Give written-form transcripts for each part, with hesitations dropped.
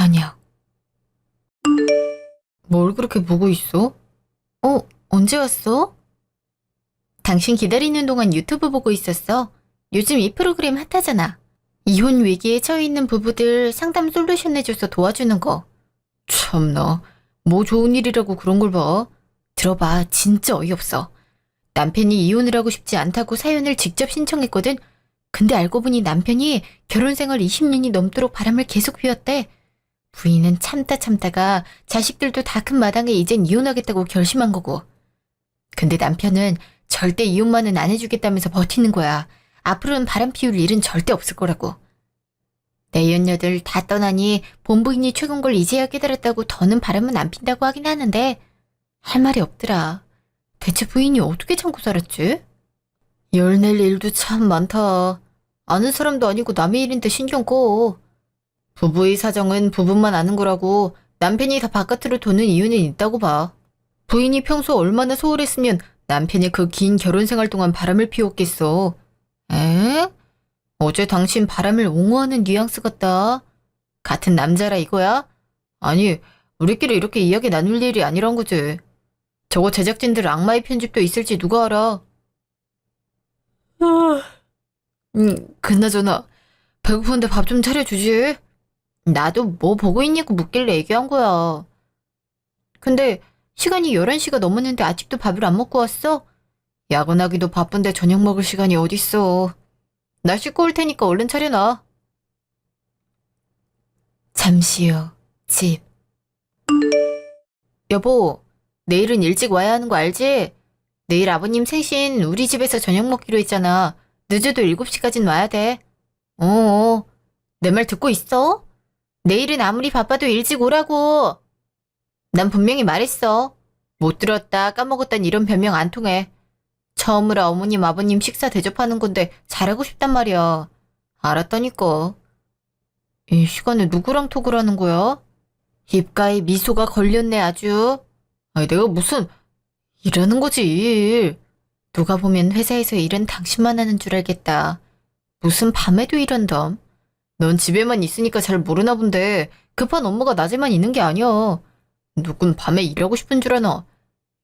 저녁. 뭘 그렇게 보고 있어? 언제 왔어? 당신 기다리는 동안 유튜브 보고 있었어. 요즘 이 프로그램 핫하잖아. 이혼 위기에 처해 있는 부부들 상담 솔루션 해줘서 도와주는 거. 참나, 뭐 좋은 일이라고 그런 걸 봐. 들어봐, 진짜 어이없어. 남편이 이혼을 하고 싶지 않다고 사연을 직접 신청했거든. 근데 알고 보니 남편이 결혼 생활 20년이 넘도록 바람을 계속 피웠대. 부인은 참다가 자식들도 다 큰 마당에 이젠 이혼하겠다고 결심한 거고. 근데 남편은 절대 이혼만은 안 해주겠다면서 버티는 거야. 앞으로는 바람 피울 일은 절대 없을 거라고. 내연녀들 다 떠나니 본부인이 최근 걸 이제야 깨달았다고 더는 바람은 안 핀다고 하긴 하는데 할 말이 없더라. 대체 부인이 어떻게 참고 살았지? 열낼 일도 참 많다. 아는 사람도 아니고 남의 일인데 신경 꺼. 부부의 사정은 부부만 아는 거라고. 남편이 다 바깥으로 도는 이유는 있다고 봐. 부인이 평소 얼마나 소홀했으면 남편이 그 긴 결혼 생활 동안 바람을 피웠겠어. 에? 어제 당신 바람을 옹호하는 뉘앙스 같다. 같은 남자라 이거야? 아니, 우리끼리 이렇게 이야기 나눌 일이 아니란 거지. 저거 제작진들 악마의 편집도 있을지 누가 알아. 그나저나 배고픈데 밥 좀 차려주지. 나도 뭐 보고 있냐고 묻길래 얘기한 거야. 근데 시간이 11시가 넘었는데 아직도 밥을 안 먹고 왔어? 야근하기도 바쁜데 저녁 먹을 시간이 어딨어. 나 씻고 올 테니까 얼른 차려놔. 잠시 후 집. 여보, 내일은 일찍 와야 하는 거 알지? 내일 아버님 생신 우리 집에서 저녁 먹기로 했잖아. 늦어도 7시까진 와야 돼. 어어, 내 말 듣고 있어? 내일은 아무리 바빠도 일찍 오라고. 난 분명히 말했어. 못 들었다, 까먹었단 이런 변명 안 통해. 처음으로 어머님, 아버님 식사 대접하는 건데 잘하고 싶단 말이야. 알았다니까. 이 시간에 누구랑 톡을 하는 거야? 입가에 미소가 걸렸네 아주. 아니 내가 무슨 일하는 거지 일. 누가 보면 회사에서 일은 당신만 하는 줄 알겠다. 무슨 밤에도 일한담. 넌 집에만 있으니까 잘 모르나 본데 급한 업무가 낮에만 있는 게 아니야. 누군 밤에 일하고 싶은 줄 아나.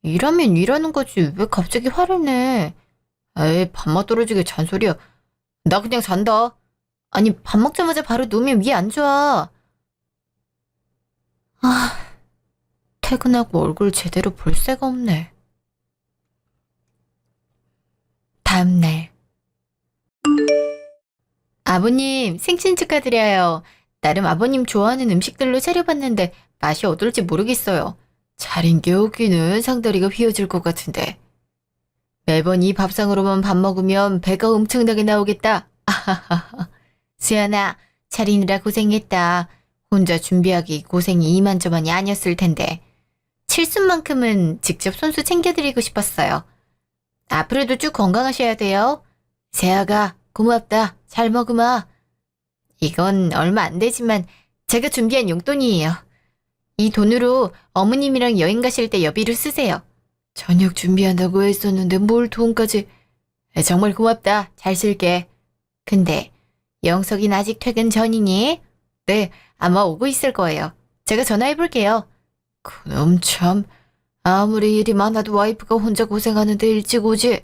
일하면 일하는 거지 왜 갑자기 화를 내. 에이 밥맛 떨어지게 잔소리야. 나 그냥 잔다. 아니 밥 먹자마자 바로 누우면 위 안 좋아. 아, 퇴근하고 얼굴 제대로 볼 새가 없네. 다음날. 아버님 생신 축하드려요. 나름 아버님 좋아하는 음식들로 차려봤는데 맛이 어떨지 모르겠어요. 차린 게 없기는 상다리가 휘어질 것 같은데. 매번 이 밥상으로만 밥 먹으면 배가 엄청나게 나오겠다. 아하하하. 수연아, 차리느라 고생했다. 혼자 준비하기 고생이 이만저만이 아니었을 텐데. 칠순만큼은 직접 손수 챙겨드리고 싶었어요. 앞으로도 쭉 건강하셔야 돼요. 세아가 고맙다. 잘 먹으마. 이건 얼마 안 되지만 제가 준비한 용돈이에요. 이 돈으로 어머님이랑 여행 가실 때 여비로 쓰세요. 저녁 준비한다고 했었는데 뭘 돈까지. 정말 고맙다. 잘 쓸게. 근데 영석이는 아직 퇴근 전이니? 네, 아마 오고 있을 거예요. 제가 전화해볼게요. 그놈 참. 아무리 일이 많아도 와이프가 혼자 고생하는데 일찍 오지.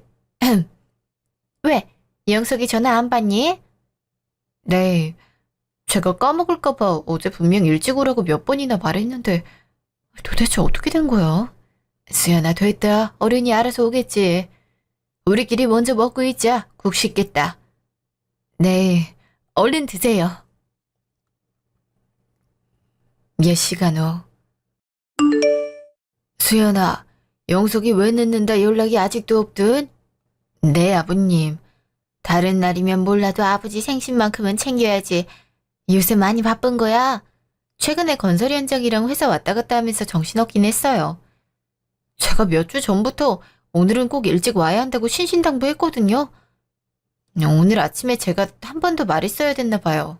왜? 영석이 전화 안 받니? 네. 제가 까먹을까봐 어제 분명 일찍 오라고 몇 번이나 말했는데 도대체 어떻게 된 거야? 수연아 됐다. 어른이 알아서 오겠지. 우리끼리 먼저 먹고 있자. 국 식겠다. 네. 얼른 드세요. 몇 시간 후. 수연아, 영석이 왜 늦는다 연락이 아직도 없든? 네, 아버님. 다른 날이면 몰라도 아버지 생신만큼은 챙겨야지. 요새 많이 바쁜 거야? 최근에 건설 현장이랑 회사 왔다 갔다 하면서 정신없긴 했어요. 제가 몇 주 전부터 오늘은 꼭 일찍 와야 한다고 신신당부했거든요. 오늘 아침에 제가 한 번 더 말했어야 됐나 봐요.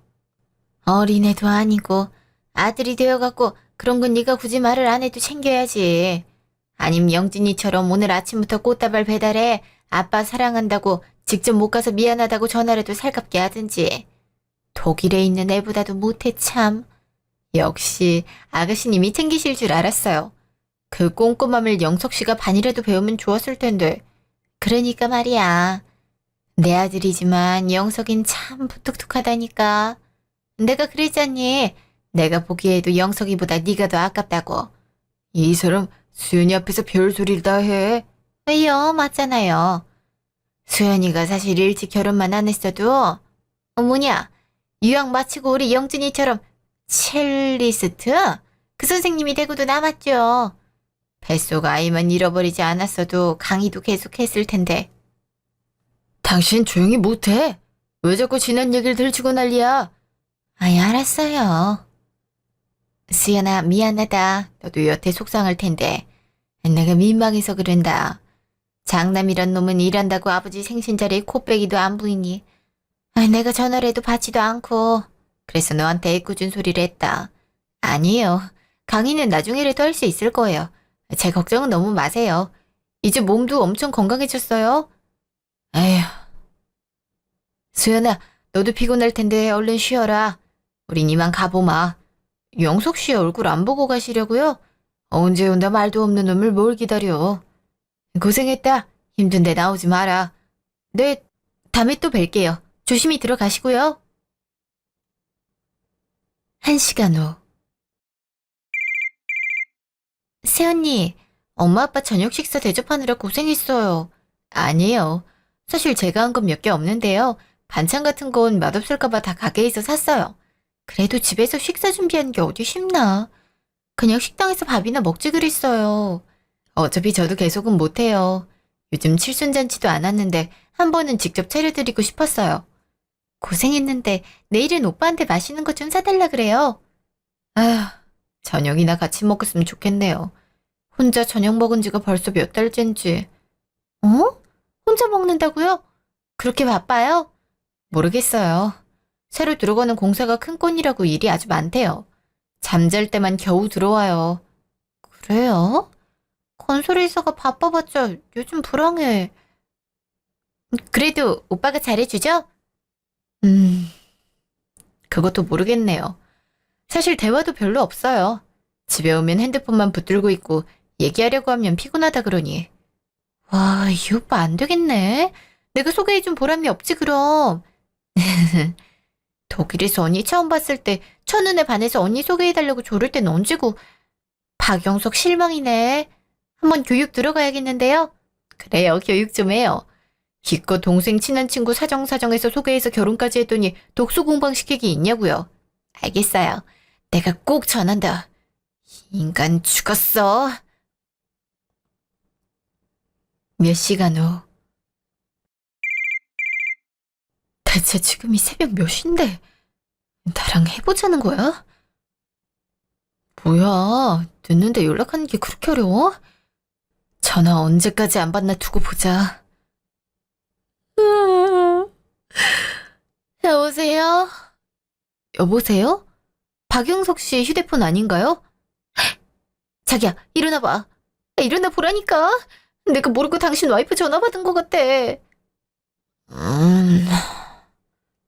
어린애도 아니고 아들이 되어갖고 그런 건 네가 굳이 말을 안 해도 챙겨야지. 아님 영진이처럼 오늘 아침부터 꽃다발 배달해 아빠 사랑한다고 직접 못 가서 미안하다고 전화라도 살갑게 하든지. 독일에 있는 애보다도 못해 참. 역시 아가씨님이 챙기실 줄 알았어요. 그 꼼꼼함을 영석 씨가 반이라도 배우면 좋았을 텐데. 그러니까 말이야. 내 아들이지만 영석인 참 무뚝뚝하다니까. 내가 그랬잖니. 내가 보기에도 영석이보다 네가 더 아깝다고. 이 사람 수연이 앞에서 별소리를 다 해. 왜요? 맞잖아요. 수연이가 사실 일찍 결혼만 안 했어도 뭐냐 유학 마치고 우리 영진이처럼 첼리스트? 그 선생님이 되고도 남았죠. 뱃속 아이만 잃어버리지 않았어도 강의도 계속했을 텐데. 당신 조용히 못해. 왜 자꾸 지난 얘기를 들추고 난리야. 아이 알았어요. 수연아 미안하다. 너도 여태 속상할 텐데. 내가 민망해서 그런다. 장남이란 놈은 일한다고 아버지 생신자리에 코빼기도 안 보이니. 내가 전화를 해도 받지도 않고. 그래서 너한테 애꿎은 소리를 했다. 아니에요. 강의는 나중에라도 할 수 있을 거예요. 제 걱정은 너무 마세요. 이제 몸도 엄청 건강해졌어요. 에휴. 수연아, 너도 피곤할 텐데 얼른 쉬어라. 우린 이만 가보마. 영석 씨 얼굴 안 보고 가시려고요? 언제 온다 말도 없는 놈을 뭘 기다려. 고생했다. 힘든데 나오지 마라. 네, 다음에 또 뵐게요. 조심히 들어가시고요. 1시간 후. 새언니, 엄마 아빠 저녁 식사 대접하느라 고생했어요. 아니에요. 사실 제가 한 건 몇 개 없는데요. 반찬 같은 건 맛없을까봐 다 가게에서 샀어요. 그래도 집에서 식사 준비하는 게 어디 쉽나. 그냥 식당에서 밥이나 먹지 그랬어요. 어차피 저도 계속은 못해요. 요즘 칠순잔치도 안 왔는데 한 번은 직접 차려드리고 싶었어요. 고생했는데 내일은 오빠한테 맛있는 거 좀 사달라 그래요. 아휴, 저녁이나 같이 먹었으면 좋겠네요. 혼자 저녁 먹은 지가 벌써 몇 달째인지. 어? 혼자 먹는다고요? 그렇게 바빠요? 모르겠어요. 새로 들어가는 공사가 큰 건이라고 일이 아주 많대요. 잠잘 때만 겨우 들어와요. 그래요? 건설회사가 바빠봤자 요즘 불황해. 그래도 오빠가 잘해주죠? 그것도 모르겠네요. 사실 대화도 별로 없어요. 집에 오면 핸드폰만 붙들고 있고 얘기하려고 하면 피곤하다 그러니. 와, 이 오빠 안 되겠네. 내가 소개해준 보람이 없지 그럼. 독일에서 언니 처음 봤을 때 첫눈에 반해서 언니 소개해달라고 조를 땐 언제고. 박영석 실망이네. 한번 교육 들어가야겠는데요. 그래요, 교육 좀 해요. 기껏 동생 친한 친구 사정사정해서 소개해서 결혼까지 했더니 독서 공방시키기 있냐고요. 알겠어요. 내가 꼭 전한다. 인간 죽었어. 몇 시간 후. 대체 지금이 새벽 몇 시인데 나랑 해보자는 거야? 뭐야, 늦는데 연락하는 게 그렇게 어려워? 전화 언제까지 안 받나 두고 보자. 여보세요? 여보세요? 박영석 씨 휴대폰 아닌가요? 자기야, 일어나봐. 일어나 보라니까. 내가 모르고 당신 와이프 전화 받은 것 같아.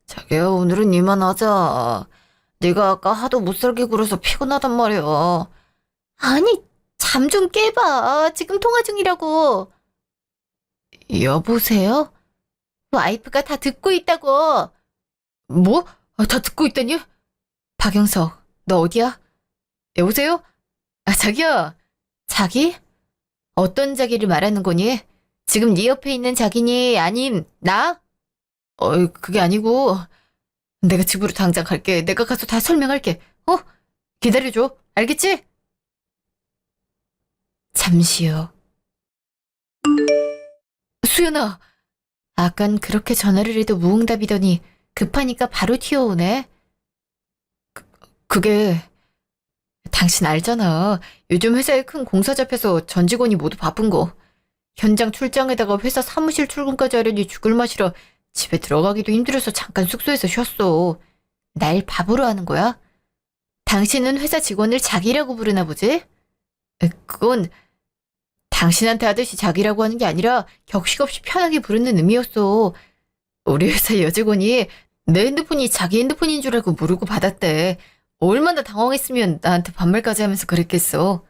자기야, 오늘은 이만하자. 네가 아까 하도 못살게 굴어서 피곤하단 말이야. 아니, 잠 좀 깨봐. 지금 통화 중이라고. 여보세요? 와이프가 다 듣고 있다고. 뭐? 다 듣고 있다니? 박영석, 너 어디야? 여보세요? 자기야. 자기? 어떤 자기를 말하는 거니? 지금 네 옆에 있는 자기니? 아님 나? 그게 아니고 내가 집으로 당장 갈게. 내가 가서 다 설명할게. 기다려줘. 알겠지? 잠시 후. 수연아. 아깐 그렇게 전화를 해도 무응답이더니 급하니까 바로 튀어오네. 그게 당신 알잖아. 요즘 회사에 큰 공사 잡혀서 전 직원이 모두 바쁜 거. 현장 출장에다가 회사 사무실 출근까지 하려니 죽을 맛이라 집에 들어가기도 힘들어서 잠깐 숙소에서 쉬었어. 날 바보로 하는 거야? 당신은 회사 직원을 자기라고 부르나 보지? 그건 당신한테 하듯이 자기라고 하는 게 아니라 격식 없이 편하게 부르는 의미였어. 우리 회사 여직원이 내 핸드폰이 자기 핸드폰인 줄 알고 모르고 받았대. 얼마나 당황했으면 나한테 반말까지 하면서 그랬겠어.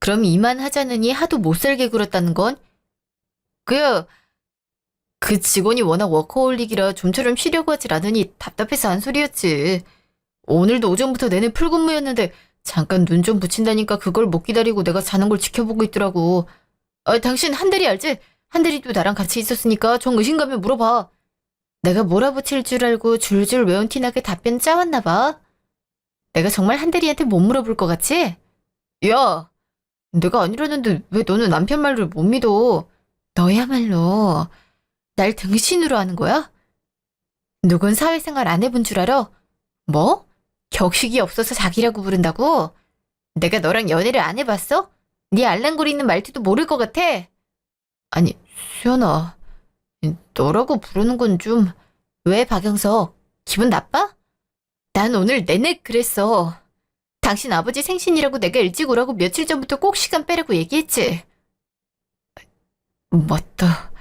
그럼 이만하자느니 하도 못살게 굴었다는 건? 그야 그 직원이 워낙 워커홀릭이라 좀처럼 쉬려고 하질 않으니 답답해서 한 소리였지. 오늘도 오전부터 내내 풀근무였는데 잠깐 눈 좀 붙인다니까 그걸 못 기다리고 내가 자는 걸 지켜보고 있더라고. 당신 한대리 알지? 한대리도 나랑 같이 있었으니까 정 의심 가면 물어봐. 내가 몰아붙일 줄 알고 줄줄 외운 티나게 답변 짜왔나 봐. 내가 정말 한대리한테 못 물어볼 것 같지? 야, 내가 아니라는데 왜 너는 남편 말을 못 믿어? 너야말로 날 등신으로 하는 거야? 누군 사회생활 안 해본 줄 알아? 뭐? 격식이 없어서 자기라고 부른다고? 내가 너랑 연애를 안 해봤어? 네 알랑거리는 말투도 모를 것 같아. 아니, 수연아, 너라고 부르는 건 좀... 왜 박영석? 기분 나빠? 난 오늘 내내 그랬어. 당신 아버지 생신이라고 내가 일찍 오라고 며칠 전부터 꼭 시간 빼라고 얘기했지. 맞다.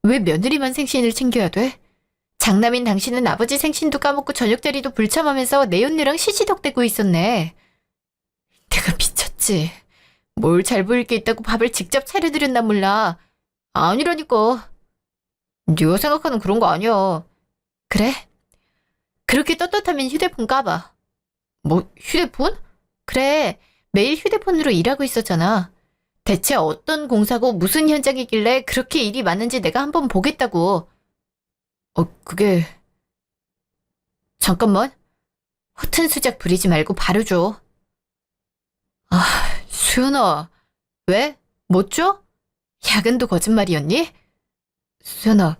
왜 며느리만 생신을 챙겨야 돼? 장남인 당신은 아버지 생신도 까먹고 저녁자리도 불참하면서 내 언니랑 시시덕대고 있었네. 내가 미쳤지. 뭘 잘 보일 게 있다고 밥을 직접 차려드렸나 몰라. 아니라니까. 네가 생각하는 그런 거 아니야. 그래? 그렇게 떳떳하면 휴대폰 까봐. 뭐 휴대폰? 그래, 매일 휴대폰으로 일하고 있었잖아. 대체 어떤 공사고 무슨 현장이길래 그렇게 일이 많은지 내가 한번 보겠다고. 그게... 잠깐만. 허튼 수작 부리지 말고 바로 줘. 아, 수연아. 왜? 못 줘? 야근도 거짓말이었니? 수연아,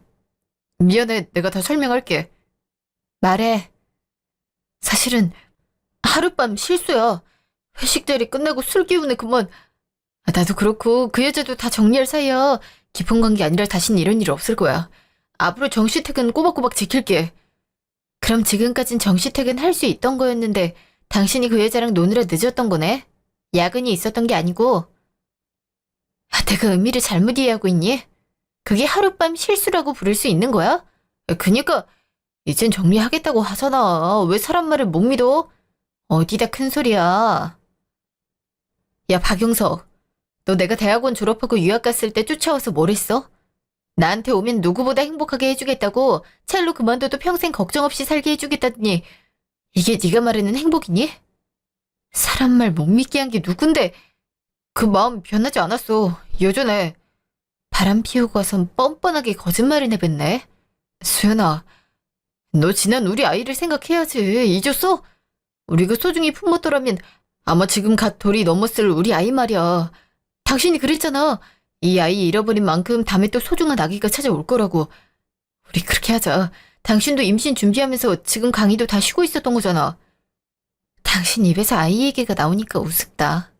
미안해. 내가 다 설명할게. 말해. 사실은 하룻밤 실수야. 회식 자리 끝나고 술 기운에 그만. 나도 그렇고 그 여자도 다 정리할 사이야. 깊은 관계 아니라 다신 이런 일 없을 거야. 앞으로 정시퇴근 꼬박꼬박 지킬게. 그럼 지금까진 정시퇴근 할 수 있던 거였는데 당신이 그 여자랑 노느라 늦었던 거네? 야근이 있었던 게 아니고. 내가 의미를 잘못 이해하고 있니? 그게 하룻밤 실수라고 부를 수 있는 거야? 그니까 이젠 정리하겠다고 하잖아. 왜 사람 말을 못 믿어? 어디다 큰 소리야. 야, 박용석. 너 내가 대학원 졸업하고 유학 갔을 때 쫓아와서 뭘 했어? 나한테 오면 누구보다 행복하게 해주겠다고 첼로 그만둬도 평생 걱정 없이 살게 해주겠다더니 이게 네가 말하는 행복이니? 사람 말 못 믿게 한 게 누군데 그 마음 변하지 않았어. 여전해. 바람 피우고 와선 뻔뻔하게 거짓말을 내뱉네. 수연아, 너 지난 우리 아이를 생각해야지. 잊었어? 우리가 소중히 품었더라면 아마 지금 갓 돌이 넘었을 우리 아이 말이야. 당신이 그랬잖아. 이 아이 잃어버린 만큼 다음에 또 소중한 아기가 찾아올 거라고. 우리 그렇게 하자. 당신도 임신 준비하면서 지금 강의도 다 쉬고 있었던 거잖아. 당신 입에서 아이 얘기가 나오니까 우습다.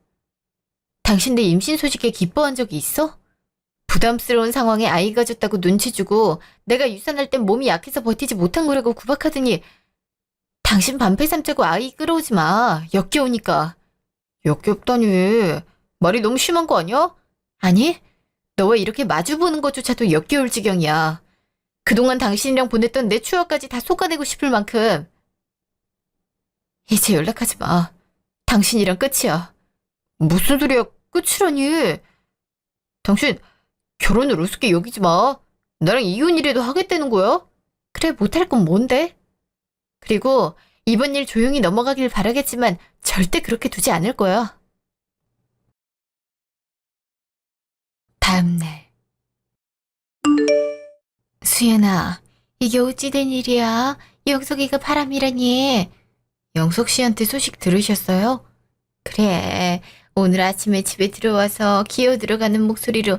당신 내 임신 소식에 기뻐한 적이 있어? 부담스러운 상황에 아이가 졌다고 눈치 주고 내가 유산할 땐 몸이 약해서 버티지 못한 거라고 구박하더니 당신 반패 삼자고 아이 끌어오지 마. 역겨우니까. 역겹다니. 말이 너무 심한 거 아니야? 아니, 너 왜 이렇게 마주보는 것조차도 역겨울 지경이야. 그동안 당신이랑 보냈던 내 추억까지 다 쏟아내고 싶을 만큼. 이제 연락하지 마. 당신이랑 끝이야. 무슨 소리야, 끝이라니. 당신 결혼을 우습게 여기지 마. 나랑 이혼이라도 하겠다는 거야? 그래, 못할 건 뭔데? 그리고 이번 일 조용히 넘어가길 바라겠지만 절대 그렇게 두지 않을 거야. 다음날. 수연아, 이게 어찌 된 일이야? 영석이가 바람이라니. 영석 씨한테 소식 들으셨어요? 그래, 오늘 아침에 집에 들어와서 기어 들어가는 목소리로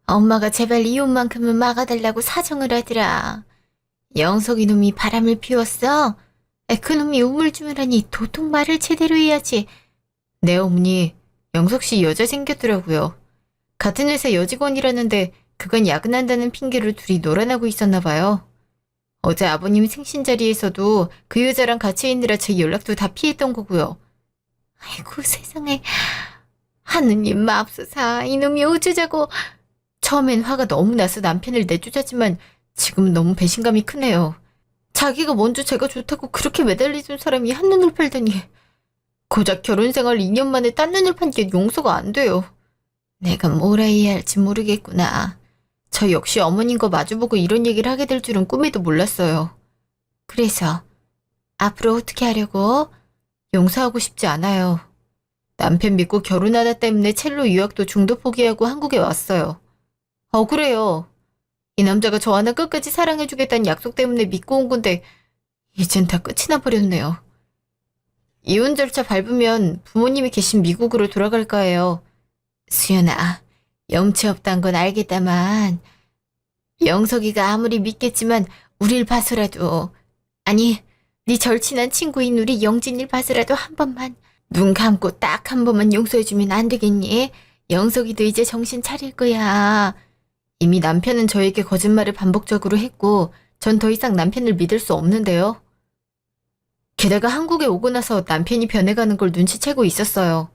엄마가 제발 이혼만큼은 막아달라고 사정을 하더라. 영석이 놈이 바람을 피웠어? 그놈이 우물쭈물하니 도통 말을 제대로 해야지. 네, 어머니, 영석 씨 여자 생겼더라고요. 같은 회사 여직원이라는데 그건 야근한다는 핑계로 둘이 놀아나고 있었나 봐요. 어제 아버님 생신 자리에서도 그 여자랑 같이 있느라 제 연락도 다 피했던 거고요. 아이고 세상에. 하느님 맙소사, 이놈이 어쩌자고. 처음엔 화가 너무 나서 남편을 내쫓았지만 지금은 너무 배신감이 크네요. 자기가 먼저 제가 좋다고 그렇게 매달리던 사람이 한눈을 팔다니. 고작 결혼 생활 2년 만에 딴 눈을 판 게 용서가 안 돼요. 내가 뭘 해야 할지 모르겠구나. 저 역시 어머님 거 마주보고 이런 얘기를 하게 될 줄은 꿈에도 몰랐어요. 그래서 앞으로 어떻게 하려고? 용서하고 싶지 않아요. 남편 믿고 결혼하다 때문에 첼로 유학도 중도 포기하고 한국에 왔어요. 억울해요. 이 남자가 저 하나 끝까지 사랑해주겠다는 약속 때문에 믿고 온 건데 이젠 다 끝이 나버렸네요. 이혼 절차 밟으면 부모님이 계신 미국으로 돌아갈까 해요. 수연아, 염치 없단 건 알겠다만 영석이가 아무리 믿겠지만 우릴 봐서라도, 아니 네 절친한 친구인 우리 영진이를 봐서라도 한 번만, 눈 감고 딱 한 번만 용서해주면 안 되겠니? 영석이도 이제 정신 차릴 거야. 이미 남편은 저에게 거짓말을 반복적으로 했고 전 더 이상 남편을 믿을 수 없는데요. 게다가 한국에 오고 나서 남편이 변해가는 걸 눈치채고 있었어요.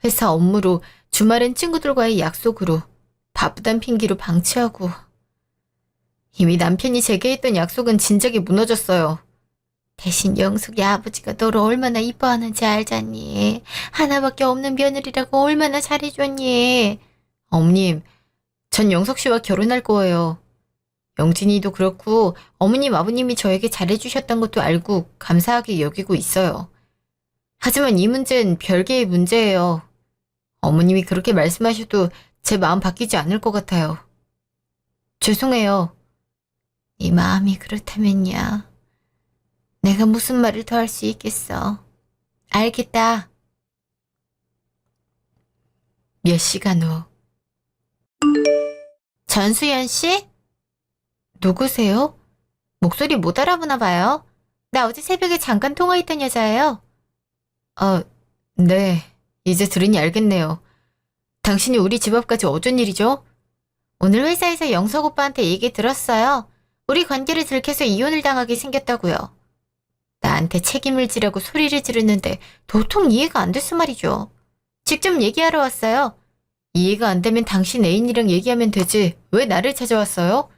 회사 업무로, 주말엔 친구들과의 약속으로, 바쁘단 핑계로 방치하고. 이미 남편이 제게 했던 약속은 진작에 무너졌어요. 대신 영숙이 아버지가 너를 얼마나 이뻐하는지 알잖니. 하나밖에 없는 며느리라고 얼마나 잘해줬니. 어머님, 전 영석 씨와 결혼할 거예요. 영진이도 그렇고 어머님 아버님이 저에게 잘해주셨던 것도 알고 감사하게 여기고 있어요. 하지만 이 문제는 별개의 문제예요. 어머님이 그렇게 말씀하셔도 제 마음 바뀌지 않을 것 같아요. 죄송해요. 네 마음이 그렇다면야 내가 무슨 말을 더 할 수 있겠어. 알겠다. 몇 시간 후. 전수연 씨? 누구세요? 목소리 못 알아보나 봐요. 나 어제 새벽에 잠깐 통화했던 여자예요. 네. 이제 들으니 알겠네요. 당신이 우리 집 앞까지 어쩐 일이죠? 오늘 회사에서 영석 오빠한테 얘기 들었어요. 우리 관계를 들켜서 이혼을 당하게 생겼다고요. 나한테 책임을 지라고 소리를 지르는데 도통 이해가 안 됐어 말이죠. 직접 얘기하러 왔어요. 이해가 안 되면 당신 애인이랑 얘기하면 되지. 왜 나를 찾아왔어요?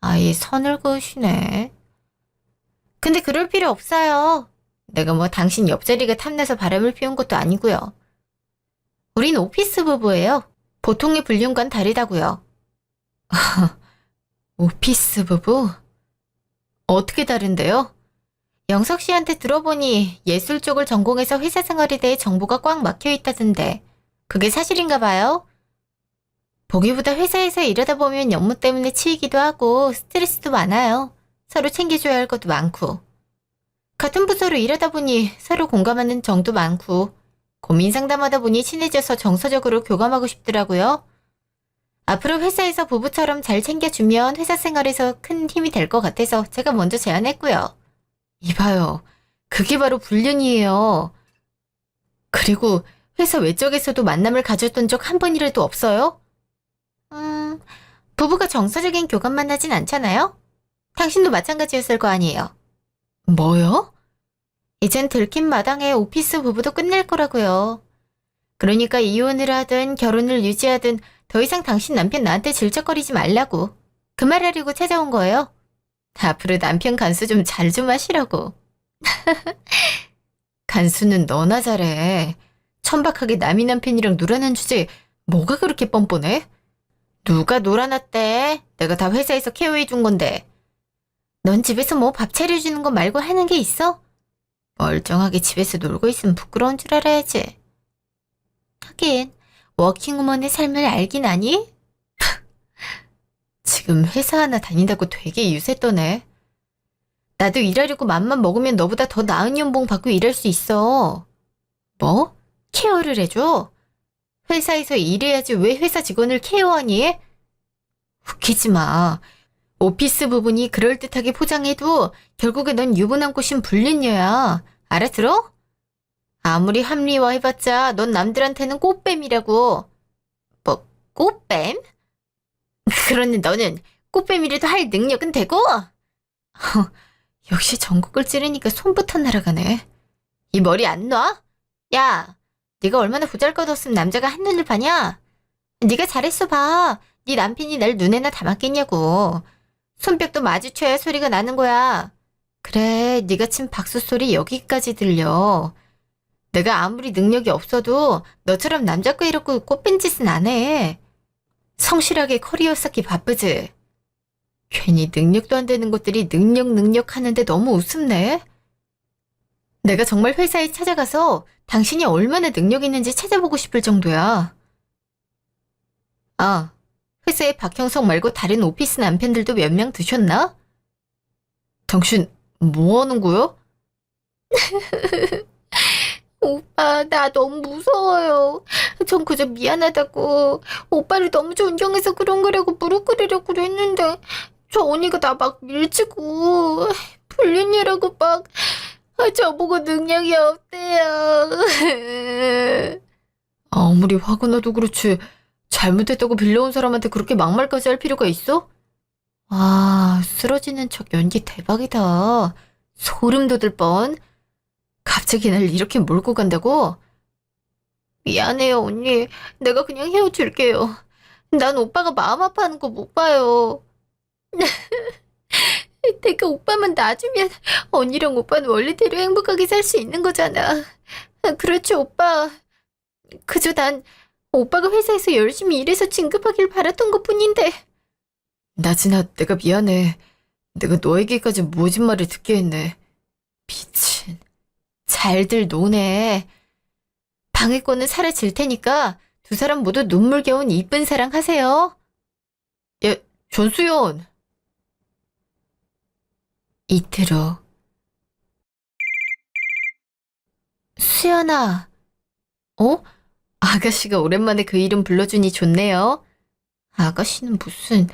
아예 선을 그으시네. 근데 그럴 필요 없어요. 내가 뭐 당신 옆자리가 탐나서 바람을 피운 것도 아니고요. 우린 오피스 부부예요. 보통의 불륜과는 다르다고요. 오피스 부부? 어떻게 다른데요? 영석 씨한테 들어보니 예술 쪽을 전공해서 회사 생활에 대해 정보가 꽉 막혀 있다던데 그게 사실인가 봐요? 보기보다 회사에서 일하다 보면 업무 때문에 치이기도 하고 스트레스도 많아요. 서로 챙겨줘야 할 것도 많고. 같은 부서로 일하다 보니 서로 공감하는 정도 많고 고민 상담하다 보니 친해져서 정서적으로 교감하고 싶더라고요. 앞으로 회사에서 부부처럼 잘 챙겨주면 회사 생활에서 큰 힘이 될 것 같아서 제가 먼저 제안했고요. 이봐요. 그게 바로 불륜이에요. 그리고 회사 외적에서도 만남을 가졌던 적 한 번이라도 없어요? 부부가 정서적인 교감만 하진 않잖아요? 당신도 마찬가지였을 거 아니에요. 뭐요? 이젠 들킨 마당에 오피스 부부도 끝낼 거라고요. 그러니까 이혼을 하든 결혼을 유지하든 더 이상 당신 남편 나한테 질척거리지 말라고. 그 말하려고 찾아온 거예요. 앞으로 남편 간수 좀 잘 좀 하시라고. 간수는 너나 잘해. 천박하게 남이 남편이랑 놀아난 주제에 뭐가 그렇게 뻔뻔해? 누가 놀아놨대? 내가 다 회사에서 케어해준 건데. 넌 집에서 뭐 밥 차려주는 거 말고 하는 게 있어? 멀쩡하게 집에서 놀고 있으면 부끄러운 줄 알아야지. 하긴 워킹우먼의 삶을 알긴 아니? 지금 회사 하나 다닌다고 되게 유세 떠네. 나도 일하려고 맘만 먹으면 너보다 더 나은 연봉 받고 일할 수 있어. 뭐? 케어를 해줘? 회사에서 일해야지 왜 회사 직원을 케어하니? 웃기지 마. 오피스 부분이 그럴듯하게 포장해도 결국에 넌 유부남 꼬신 불륜녀야. 알아들어? 아무리 합리화해봤자 넌 남들한테는 꽃뱀이라고. 뭐 꽃뱀? 그러니 너는 꽃뱀이라도 할 능력은 되고? 역시 전국을 찌르니까 손부터 날아가네. 이 머리 안 놔? 야, 네가 얼마나 보잘것없으면 남자가 한눈을 파냐? 네가 잘했어 봐. 네 남편이 날 눈에나 담았겠냐고. 손뼉도 마주쳐야 소리가 나는 거야. 그래, 네가 친 박수 소리 여기까지 들려. 내가 아무리 능력이 없어도 너처럼 남자과 이렇고 꽃뺀 짓은 안 해. 성실하게 커리어 쌓기 바쁘지. 괜히 능력도 안 되는 것들이 능력 하는데 너무 우습네. 내가 정말 회사에 찾아가서 당신이 얼마나 능력 있는지 찾아보고 싶을 정도야. 아, 회사에 박형석 말고 다른 오피스 남편들도 몇 명 드셨나? 당신 뭐 하는 거야? 오빠, 나 너무 무서워요. 전 그저 미안하다고. 오빠를 너무 존경해서 그런 거라고 무릎 꿇으려고 그랬는데, 저 언니가 나 막 밀치고, 불륜이라고 막, 저보고 능력이 없대요. 아무리 화가 나도 그렇지, 잘못했다고 빌려온 사람한테 그렇게 막말까지 할 필요가 있어? 아, 쓰러지는 척 연기 대박이다. 소름 돋을 뻔. 갑자기 날 이렇게 몰고 간다고? 미안해요, 언니. 내가 그냥 헤어질게요. 난 오빠가 마음 아파하는 거 못 봐요. 내가 오빠만 놔주면 언니랑 오빠는 원래대로 행복하게 살 수 있는 거잖아. 그렇지, 오빠. 그저 난 오빠가 회사에서 열심히 일해서 진급하길 바랐던 것뿐인데. 나진아, 내가 미안해. 내가 너에게까지 모진 말을 듣게 했네. 미친. 잘들 노네. 방해권은 사라질 테니까 두 사람 모두 눈물겨운 이쁜 사랑 하세요. 예, 전수연. 이틀 후. 수연아. 어? 아가씨가 오랜만에 그 이름 불러주니 좋네요. 아가씨는 무슨,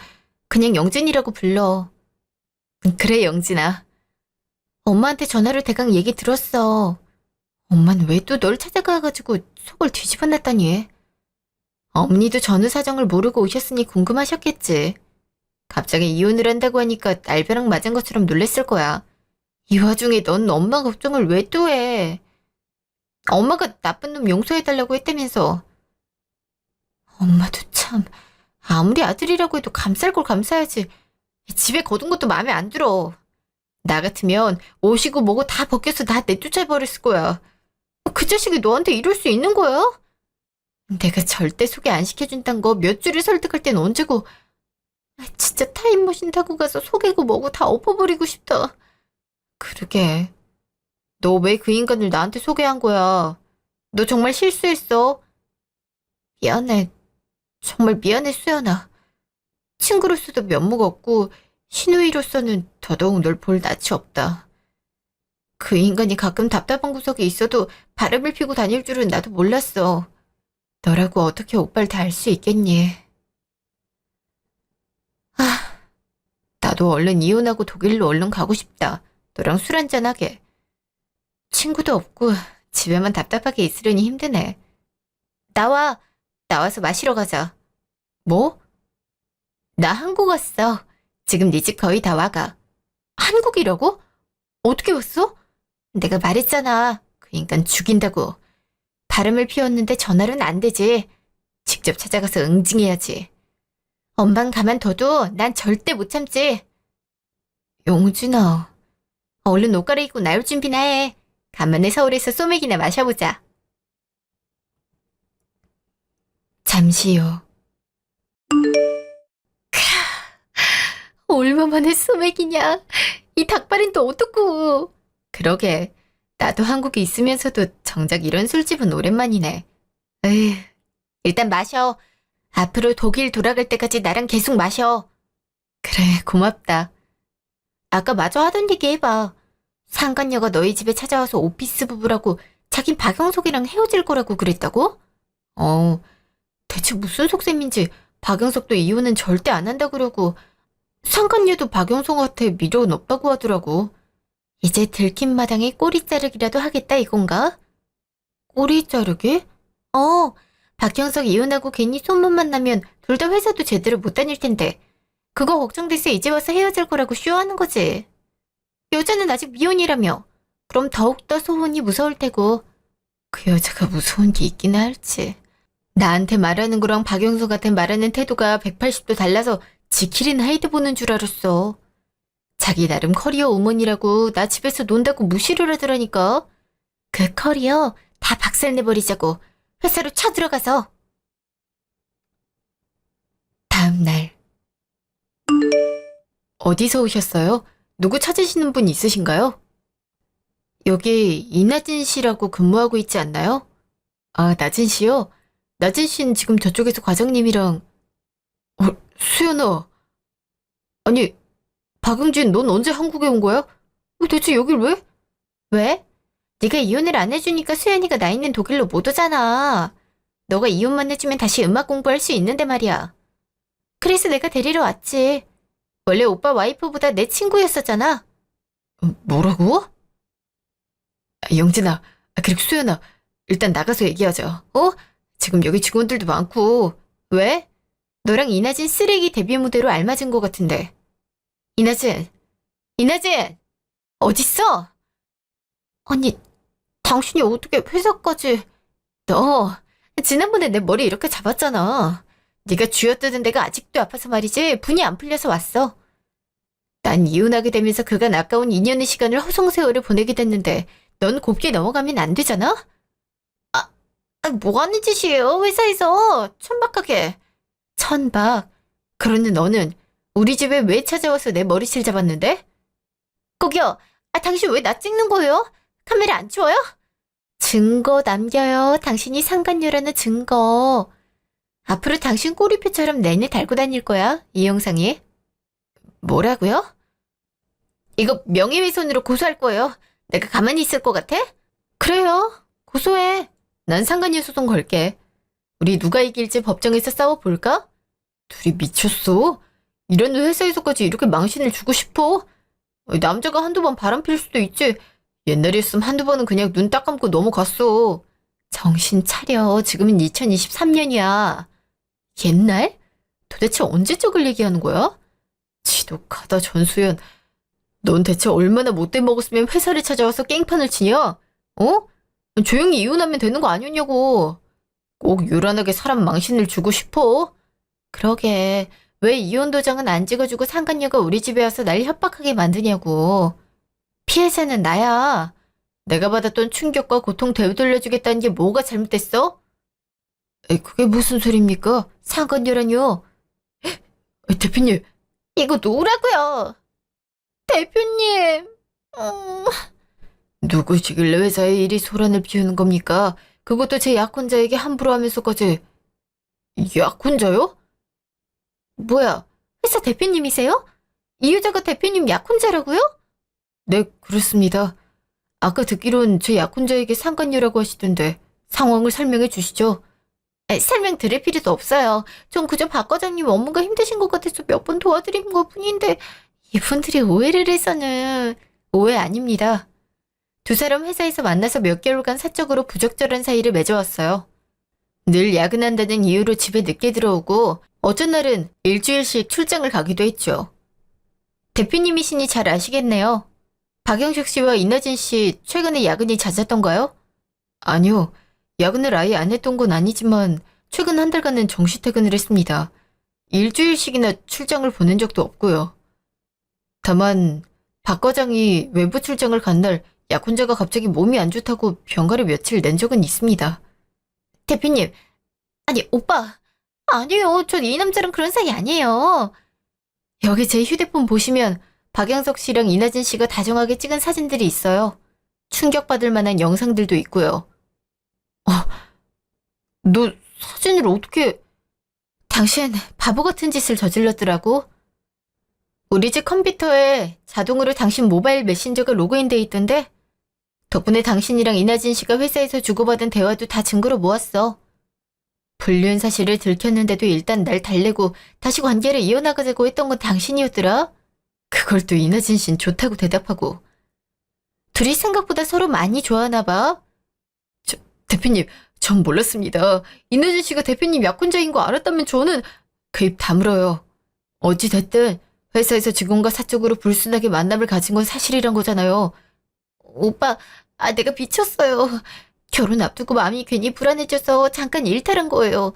그냥 영진이라고 불러. 그래, 영진아. 엄마한테 전화로 대강 얘기 들었어. 엄마는 왜 또 널 찾아가가지고 속을 뒤집어 놨다니. 어머니도 전후 사정을 모르고 오셨으니 궁금하셨겠지. 갑자기 이혼을 한다고 하니까 날벼락 맞은 것처럼 놀랬을 거야. 이 와중에 넌 엄마 걱정을 왜 또 해? 엄마가 나쁜 놈 용서해달라고 했다면서. 엄마도 참, 아무리 아들이라고 해도 감쌀 걸 감싸야지. 집에 거둔 것도 마음에 안 들어. 나 같으면 옷이고 뭐고 다 벗겨서 다 내쫓아버렸을 거야. 그 자식이 너한테 이럴 수 있는 거야? 내가 절대 소개 안 시켜준단 거 몇 줄을 설득할 땐 언제고. 진짜 타임머신 타고 가서 소개고 뭐고 다 엎어버리고 싶다. 그러게. 너 왜 그 인간을 나한테 소개한 거야? 너 정말 실수했어. 미안해. 정말 미안해, 수연아. 친구로서도 면목 없고 시누이로서는 더더욱 널 볼 낯이 없다. 그 인간이 가끔 답답한 구석에 있어도 바람을 피고 다닐 줄은 나도 몰랐어. 너라고 어떻게 오빠를 다 알 수 있겠니? 아, 나도 얼른 이혼하고 독일로 얼른 가고 싶다. 너랑 술 한잔 하게. 친구도 없고 집에만 답답하게 있으려니 힘드네. 나와. 나와서 마시러 가자. 뭐? 나 한국 왔어. 지금 네 집 거의 다 와가. 한국이라고? 어떻게 왔어? 내가 말했잖아. 그 인간 죽인다고. 바람을 피웠는데 전화로는 안 되지. 직접 찾아가서 응징해야지. 엄만 가만둬도 난 절대 못 참지. 용진아, 얼른 옷 갈아입고 나올 준비나 해. 간만에 서울에서 소맥이나 마셔보자. 잠시 후. 얼마만에 소맥이냐. 이 닭발은 또 어떻고. 그러게. 나도 한국에 있으면서도 정작 이런 술집은 오랜만이네. 에휴, 일단 마셔. 앞으로 독일 돌아갈 때까지 나랑 계속 마셔. 그래, 고맙다. 아까 마저 하던 얘기 해봐. 상간녀가 너희 집에 찾아와서 오피스 부부라고 자긴 박영석이랑 헤어질 거라고 그랬다고? 대체 무슨 속셈인지 박영석도 이혼은 절대 안 한다 그러고 상간녀도 박영석한테 미련 없다고 하더라고. 이제 들킨 마당에 꼬리 자르기라도 하겠다 이건가? 꼬리 자르기? 박형석 이혼하고 괜히 소문만 나면 둘 다 회사도 제대로 못 다닐 텐데 그거 걱정돼서 이제 와서 헤어질 거라고 쇼하는 거지. 여자는 아직 미혼이라며. 그럼 더욱더 소문이 무서울 테고. 그 여자가 무서운 게 있긴 할지. 나한테 말하는 거랑 박영석한테 말하는 태도가 180도 달라서 지킬인 하이드 보는 줄 알았어. 자기 나름 커리어 우먼이라고 나 집에서 논다고 무시를 하더라니까. 그 커리어 다 박살내버리자고 회사로 쳐들어가서. 다음 날. 어디서 오셨어요? 누구 찾으시는 분 있으신가요? 여기 이나진 씨라고 근무하고 있지 않나요? 아, 나진 씨요? 나진 씨는 지금 저쪽에서 과장님이랑... 수연아. 아니, 박용진, 넌 언제 한국에 온 거야? 대체 여길 왜? 왜? 네가 이혼을 안 해주니까 수연이가 나 있는 독일로 못 오잖아. 너가 이혼만 해주면 다시 음악 공부할 수 있는데 말이야. 그래서 내가 데리러 왔지. 원래 오빠 와이프보다 내 친구였었잖아. 뭐라고? 영진아, 그리고 수연아, 일단 나가서 얘기하자. 지금 여기 직원들도 많고. 왜? 너랑 이나진 쓰레기 데뷔 무대로 알맞은 것 같은데. 이나진, 이나진, 어딨어? 아니, 당신이 어떻게 회사까지... 너, 지난번에 내 머리 이렇게 잡았잖아. 네가 쥐어뜯은 데가 아직도 아파서 말이지 분이 안 풀려서 왔어. 난 이혼하게 되면서 그간 아까운 2년의 시간을 허송세월을 보내게 됐는데 넌 곱게 넘어가면 안 되잖아? 뭐 하는 짓이에요, 회사에서. 천박하게. 천박. 그런데 너는 우리 집에 왜 찾아와서 내 머리실 잡았는데? 거기요. 당신 왜 나 찍는 거예요? 카메라 안 치워요? 증거 남겨요. 당신이 상간녀라는 증거. 앞으로 당신 꼬리표처럼 내내 달고 다닐 거야, 이 영상이. 뭐라고요? 이거 명예훼손으로 고소할 거예요. 내가 가만히 있을 것 같아? 그래요. 고소해. 난 상간녀 소송 걸게. 우리 누가 이길지 법정에서 싸워볼까? 둘이 미쳤어? 이런 회사에서까지 이렇게 망신을 주고 싶어? 남자가 한두 번 바람필 수도 있지. 옛날이었으면 한두 번은 그냥 눈 딱 감고 넘어갔어. 정신 차려. 지금은 2023년이야. 옛날? 도대체 언제적을 얘기하는 거야? 지독하다, 전수연. 넌 대체 얼마나 못돼 먹었으면 회사를 찾아와서 깽판을 치냐? 조용히 이혼하면 되는 거 아니었냐고. 꼭 요란하게 사람 망신을 주고 싶어? 그러게. 왜 이혼 도장은 안 찍어주고 상간녀가 우리 집에 와서 날 협박하게 만드냐고. 피해자는 나야. 내가 받았던 충격과 고통 되돌려주겠다는 게 뭐가 잘못됐어? 그게 무슨 소리입니까? 상간녀라뇨. 대표님. 이거 놓으라고요. 대표님. 누구시길래 회사에 이리 소란을 피우는 겁니까? 그것도 제 약혼자에게 함부로 하면서까지. 약혼자요? 뭐야, 회사 대표님이세요? 이 여자가 대표님 약혼자라고요? 네, 그렇습니다. 아까 듣기론 제 약혼자에게 상간녀라고 하시던데 상황을 설명해 주시죠. 설명 드릴 필요도 없어요. 전 그저 박 과장님 업무가 힘드신 것 같아서 몇 번 도와드린 것 뿐인데 이분들이 오해를 해서는. 오해 아닙니다. 두 사람 회사에서 만나서 몇 개월간 사적으로 부적절한 사이를 맺어왔어요. 늘 야근한다는 이유로 집에 늦게 들어오고 어쩐 날은 일주일씩 출장을 가기도 했죠. 대표님이시니 잘 아시겠네요. 박영식 씨와 이나진 씨 최근에 야근이 잦았던가요? 아니요. 야근을 아예 안 했던 건 아니지만 최근 한 달간은 정시 퇴근을 했습니다. 일주일씩이나 출장을 보낸 적도 없고요. 다만 박 과장이 외부 출장을 간 날 약혼자가 갑자기 몸이 안 좋다고 병가를 며칠 낸 적은 있습니다. 대표님, 아니 오빠, 아니에요. 전 이 남자랑 그런 사이 아니에요. 여기 제 휴대폰 보시면 박영석 씨랑 이나진 씨가 다정하게 찍은 사진들이 있어요. 충격받을 만한 영상들도 있고요. 너 사진을 어떻게... 당신 바보 같은 짓을 저질렀더라고. 우리 집 컴퓨터에 자동으로 당신 모바일 메신저가 로그인돼 있던데 덕분에 당신이랑 이나진 씨가 회사에서 주고받은 대화도 다 증거로 모았어. 불륜 사실을 들켰는데도 일단 날 달래고 다시 관계를 이어나가자고 했던 건 당신이었더라. 그걸 또 이나진 씨는 좋다고 대답하고. 둘이 생각보다 서로 많이 좋아하나 봐. 대표님, 전 몰랐습니다. 이나진 씨가 대표님 약혼자인 거 알았다면 저는... 그 입 다물어요. 어찌됐든 회사에서 직원과 사적으로 불순하게 만남을 가진 건 사실이란 거잖아요. 오빠, 내가 미쳤어요. 결혼 앞두고 마음이 괜히 불안해져서 잠깐 일탈한 거예요.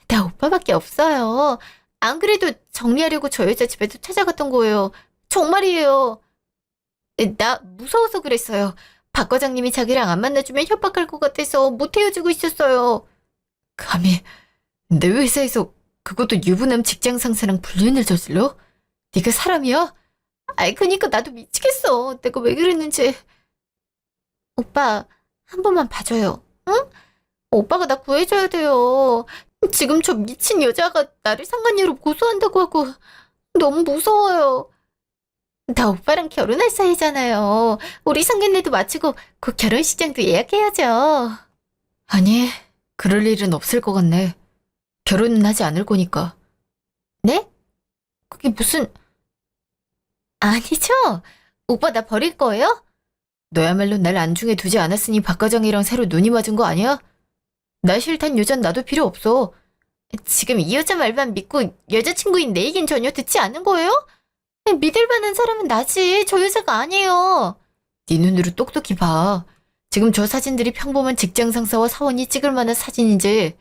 나 오빠밖에 없어요. 안 그래도 정리하려고 저 여자 집에도 찾아갔던 거예요. 정말이에요. 나 무서워서 그랬어요. 박 과장님이 자기랑 안 만나주면 협박할 것 같아서 못 헤어지고 있었어요. 감히 내 회사에서 그것도 유부남 직장 상사랑 불륜을 저질러? 네가 사람이야? 아이 그니까 나도 미치겠어. 내가 왜 그랬는지. 오빠 한 번만 봐줘요. 응? 오빠가 나 구해줘야 돼요. 지금 저 미친 여자가 나를 상간녀로 고소한다고 하고 너무 무서워요. 나 오빠랑 결혼할 사이잖아요. 우리 상견례도 마치고 곧 결혼식장도 예약해야죠. 아니, 그럴 일은 없을 것 같네. 결혼은 하지 않을 거니까. 네? 그게 무슨... 아니죠? 오빠 나 버릴 거예요? 너야말로 날 안중에 두지 않았으니 박 과장이랑 새로 눈이 맞은 거 아니야? 나 싫단 여잔 나도 필요 없어. 지금 이 여자 말만 믿고 여자친구인 내 얘긴 전혀 듣지 않는 거예요? 믿을 만한 사람은 나지. 저 여자가 아니에요. 네 눈으로 똑똑히 봐. 지금 저 사진들이 평범한 직장 상사와 사원이 찍을 만한 사진인지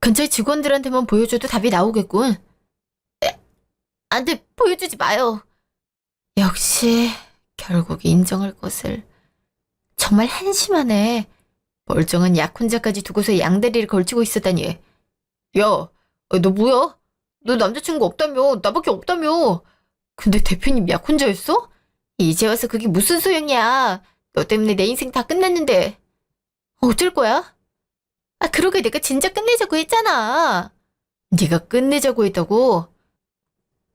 근처의 직원들한테만 보여줘도 답이 나오겠군. 안 돼, 보여주지 마요. 역시 결국 인정할 것을. 정말 한심하네. 멀쩡한 약혼자까지 두고서 양다리를 걸치고 있었다니. 야, 너 뭐야? 너 남자친구 없다며? 나밖에 없다며? 근데 대표님 약혼자였어? 이제 와서 그게 무슨 소용이야. 너 때문에 내 인생 다 끝났는데. 어쩔 거야? 아, 그러게 내가 진짜 끝내자고 했잖아. 네가 끝내자고 했다고?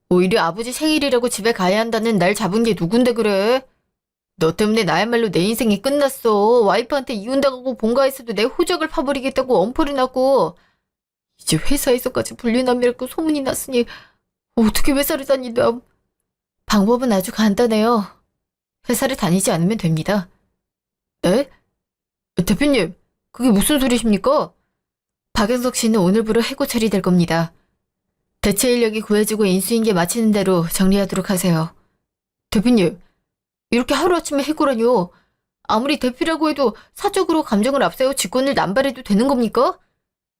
오히려 아버지 생일이라고 집에 가야 한다는 날 잡은 게 누군데 그래? 너 때문에 나야말로 내 인생이 끝났어. 와이프한테 이혼당하고 본가에서도 내 호적을 파버리겠다고 엄포를 놨고 이제 회사에서까지 불륜남이라고 소문이 났으니 어떻게 회사를 다니냐. 방법은 아주 간단해요. 회사를 다니지 않으면 됩니다. 에? 대표님, 그게 무슨 소리십니까? 박영석 씨는 오늘부로 해고 처리될 겁니다. 대체 인력이 구해지고 인수인계 마치는 대로 정리하도록 하세요. 대표님, 이렇게 하루아침에 해고라뇨. 아무리 대표라고 해도 사적으로 감정을 앞세워 직권을 남발해도 되는 겁니까?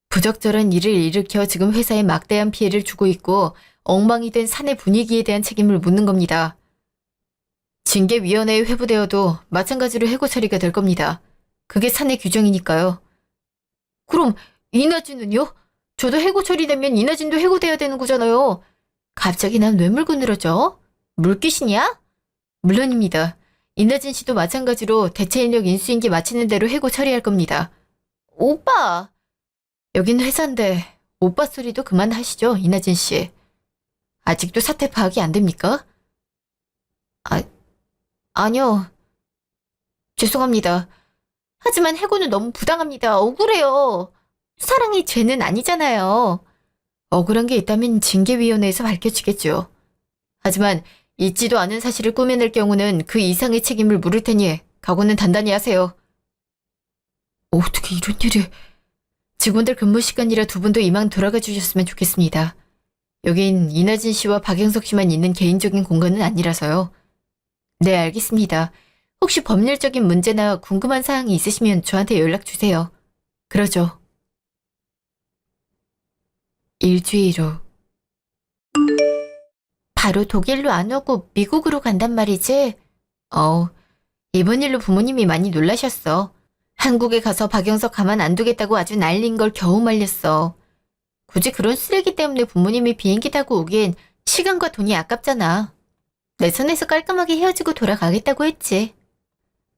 부적절한 일을 일으켜 지금 회사에 막대한 피해를 주고 있고 엉망이 된 사내 분위기에 대한 책임을 묻는 겁니다. 징계위원회에 회부되어도 마찬가지로 해고 처리가 될 겁니다. 그게 사내 규정이니까요. 그럼 이나진은요? 저도 해고 처리되면 이나진도 해고돼야 되는 거잖아요. 갑자기 난 왜 물고 늘어져? 물귀신이야? 물론입니다. 이나진 씨도 마찬가지로 대체 인력 인수인계 마치는 대로 해고 처리할 겁니다. 오빠! 여긴 회사인데 오빠 소리도 그만하시죠, 이나진 씨. 아직도 사태 파악이 안 됩니까? 아니요. 죄송합니다. 하지만 해고는 너무 부당합니다. 억울해요. 사랑이 죄는 아니잖아요. 억울한 게 있다면 징계위원회에서 밝혀지겠죠. 하지만 있지도 않은 사실을 꾸며낼 경우는 그 이상의 책임을 물을 테니 각오는 단단히 하세요. 어떻게 이런 일이... 직원들 근무 시간이라 두 분도 이만 돌아가 주셨으면 좋겠습니다. 여긴 이나진 씨와 박영석 씨만 있는 개인적인 공간은 아니라서요. 네, 알겠습니다. 혹시 법률적인 문제나 궁금한 사항이 있으시면 저한테 연락 주세요. 그러죠. 일주일 후. 바로 독일로 안 오고 미국으로 간단 말이지? 이번 일로 부모님이 많이 놀라셨어. 한국에 가서 박영석 가만 안 두겠다고 아주 난린 걸 겨우 말렸어. 굳이 그런 쓰레기 때문에 부모님이 비행기 타고 오기엔 시간과 돈이 아깝잖아. 내 손에서 깔끔하게 헤어지고 돌아가겠다고 했지.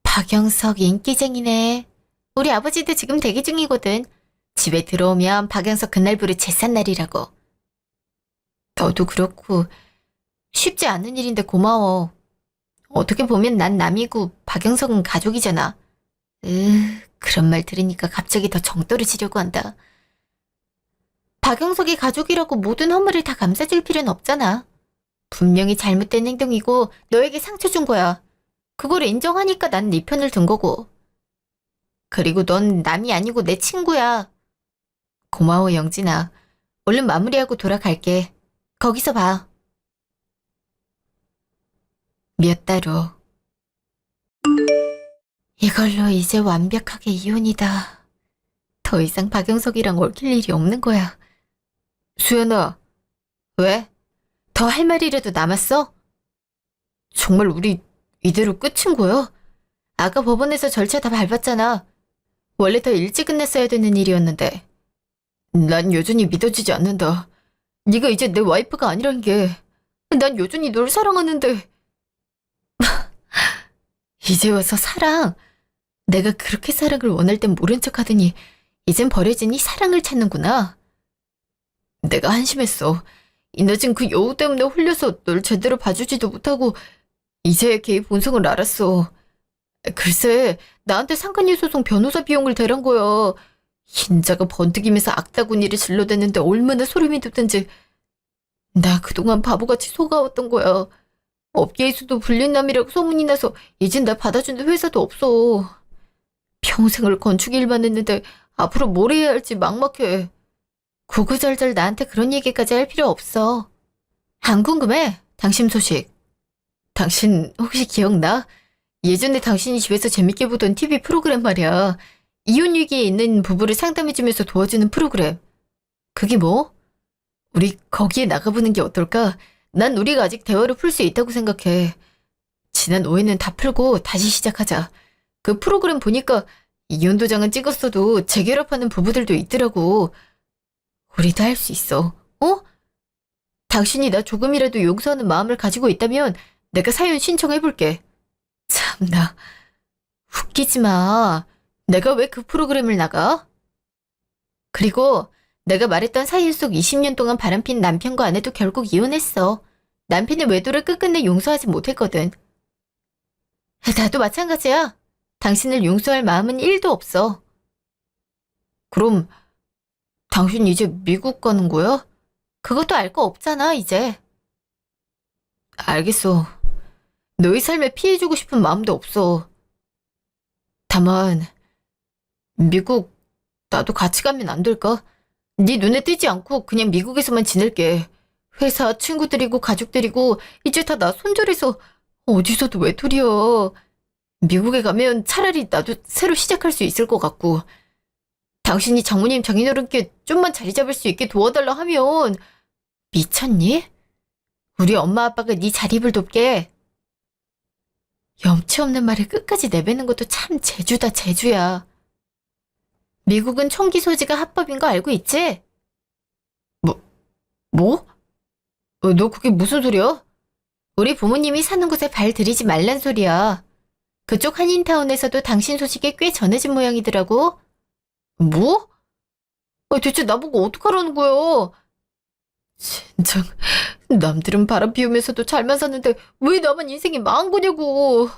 박영석 인기쟁이네. 우리 아버지도 지금 대기 중이거든. 집에 들어오면 박영석 그날부로 제삿날이라고. 너도 그렇고 쉽지 않은 일인데 고마워. 어떻게 보면 난 남이고 박영석은 가족이잖아. 그런 말 들으니까 갑자기 더 정 떨어지려고 한다. 박영석이 가족이라고 모든 허물을 다 감싸줄 필요는 없잖아. 분명히 잘못된 행동이고 너에게 상처 준 거야. 그걸 인정하니까 난 네 편을 든 거고. 그리고 넌 남이 아니고 내 친구야. 고마워 영진아. 얼른 마무리하고 돌아갈게. 거기서 봐. 몇 달 후. 이걸로 이제 완벽하게 이혼이다. 더 이상 박영석이랑 얽힐 일이 없는 거야. 수연아, 왜? 더 할 말이라도 남았어? 정말 우리 이대로 끝인 거야? 아까 법원에서 절차 다 밟았잖아. 원래 더 일찍 끝냈어야 되는 일이었는데. 난 여전히 믿어지지 않는다. 네가 이제 내 와이프가 아니란 게. 난 여전히 널 사랑하는데. 이제 와서 사랑. 내가 그렇게 사랑을 원할 땐 모른 척 하더니 이젠 버려진 이 사랑을 찾는구나. 내가 한심했어. 이 늦은 그 여우 때문에 홀려서 널 제대로 봐주지도 못하고 이제야 걔의 본성을 알았어. 글쎄, 나한테 상간녀 소송 변호사 비용을 대란 거야. 흰자가 번뜩이면서 악다구니를 질러댔는데 얼마나 소름이 돋던지. 나 그동안 바보같이 속아왔던 거야. 업계에서도 불륜남이라고 소문이 나서 이젠 날 받아주는 회사도 없어. 평생을 건축 일만 했는데 앞으로 뭘 해야 할지 막막해. 구구절절 나한테 그런 얘기까지 할 필요 없어. 안 궁금해, 당신 소식. 당신 혹시 기억나? 예전에 당신이 집에서 재밌게 보던 TV 프로그램 말이야. 이혼 위기에 있는 부부를 상담해주면서 도와주는 프로그램. 그게 뭐? 우리 거기에 나가보는 게 어떨까? 난 우리가 아직 대화를 풀 수 있다고 생각해. 지난 오해는 다 풀고 다시 시작하자. 그 프로그램 보니까 이혼 도장은 찍었어도 재결합하는 부부들도 있더라고. 우리도 할 수 있어. 어? 당신이 나 조금이라도 용서하는 마음을 가지고 있다면 내가 사연 신청해볼게. 참나. 웃기지 마. 내가 왜 그 프로그램을 나가? 그리고 내가 말했던 사연 속 20년 동안 바람핀 남편과 아내도 결국 이혼했어. 남편의 외도를 끝끝내 용서하지 못했거든. 나도 마찬가지야. 당신을 용서할 마음은 1도 없어. 그럼 당신 이제 미국 가는 거야? 그것도 알 거 없잖아, 이제. 알겠어. 너의 삶에 피해주고 싶은 마음도 없어. 다만 미국 나도 같이 가면 안 될까? 네 눈에 띄지 않고 그냥 미국에서만 지낼게. 회사 친구들이고 가족들이고 이제 다 나 손절해서 어디서도 외톨이야. 미국에 가면 차라리 나도 새로 시작할 수 있을 것 같고. 당신이 장모님 장인어른께 좀만 자리 잡을 수 있게 도와달라 하면. 미쳤니? 우리 엄마 아빠가 네 자립을 돕게. 염치 없는 말을 끝까지 내뱉는 것도 참 재주다, 재주야. 미국은 총기 소지가 합법인 거 알고 있지? 뭐? 너 그게 무슨 소리야? 우리 부모님이 사는 곳에 발 들이지 말란 소리야. 그쪽 한인타운에서도 당신 소식이 꽤 전해진 모양이더라고. 뭐? 대체 나보고 어떡하라는 거야? 진짜 남들은 바람 피우면서도 잘만 사는데 왜 나만 인생이 망한 거냐고.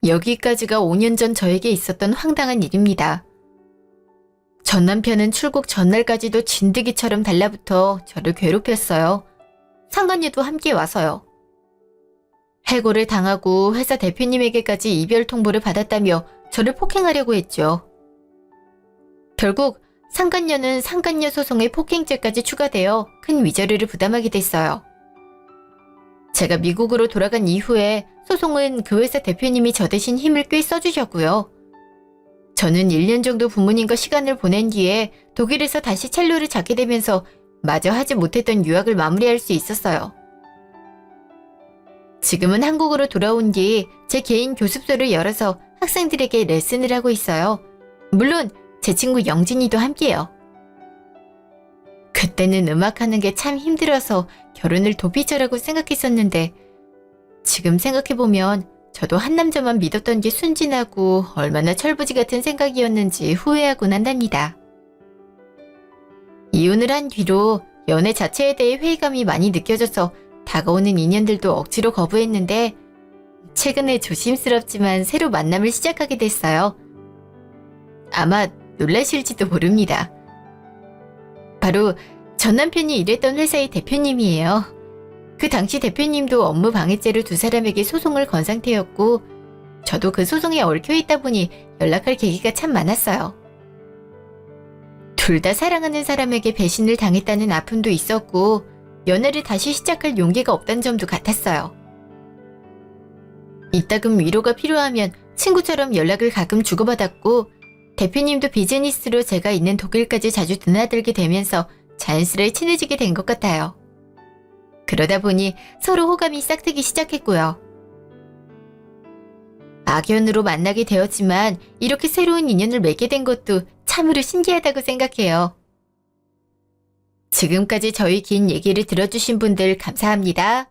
여기까지가 5년 전 저에게 있었던 황당한 일입니다. 전 남편은 출국 전날까지도 진드기처럼 달라붙어 저를 괴롭혔어요. 상간녀도 함께 와서요. 해고를 당하고 회사 대표님에게까지 이별 통보를 받았다며 저를 폭행하려고 했죠. 결국 상간녀는 상간녀 소송에 폭행죄까지 추가되어 큰 위자료를 부담하게 됐어요. 제가 미국으로 돌아간 이후에 소송은 그 회사 대표님이 저 대신 힘을 꽤 써주셨고요. 저는 1년 정도 부모님과 시간을 보낸 뒤에 독일에서 다시 첼로를 잡게 되면서 마저 하지 못했던 유학을 마무리할 수 있었어요. 지금은 한국으로 돌아온 뒤 제 개인 교습소를 열어서 학생들에게 레슨을 하고 있어요. 물론 제 친구 영진이도 함께요. 그때는 음악하는 게 참 힘들어서 결혼을 도피처라고 생각했었는데 지금 생각해보면 저도 한 남자만 믿었던 게 순진하고 얼마나 철부지 같은 생각이었는지 후회하곤 한답니다. 이혼을 한 뒤로 연애 자체에 대해 회의감이 많이 느껴져서 다가오는 인연들도 억지로 거부했는데 최근에 조심스럽지만 새로 만남을 시작하게 됐어요. 아마 놀라실지도 모릅니다. 바로 전 남편이 일했던 회사의 대표님이에요. 그 당시 대표님도 업무 방해죄로 두 사람에게 소송을 건 상태였고 저도 그 소송에 얽혀있다 보니 연락할 계기가 참 많았어요. 둘 다 사랑하는 사람에게 배신을 당했다는 아픔도 있었고 연애를 다시 시작할 용기가 없다는 점도 같았어요. 이따금 위로가 필요하면 친구처럼 연락을 가끔 주고받았고 대표님도 비즈니스로 제가 있는 독일까지 자주 드나들게 되면서 자연스레 친해지게 된 것 같아요. 그러다 보니 서로 호감이 싹트기 시작했고요. 악연으로 만나게 되었지만 이렇게 새로운 인연을 맺게 된 것도 참으로 신기하다고 생각해요. 지금까지 저희 긴 얘기를 들어주신 분들 감사합니다.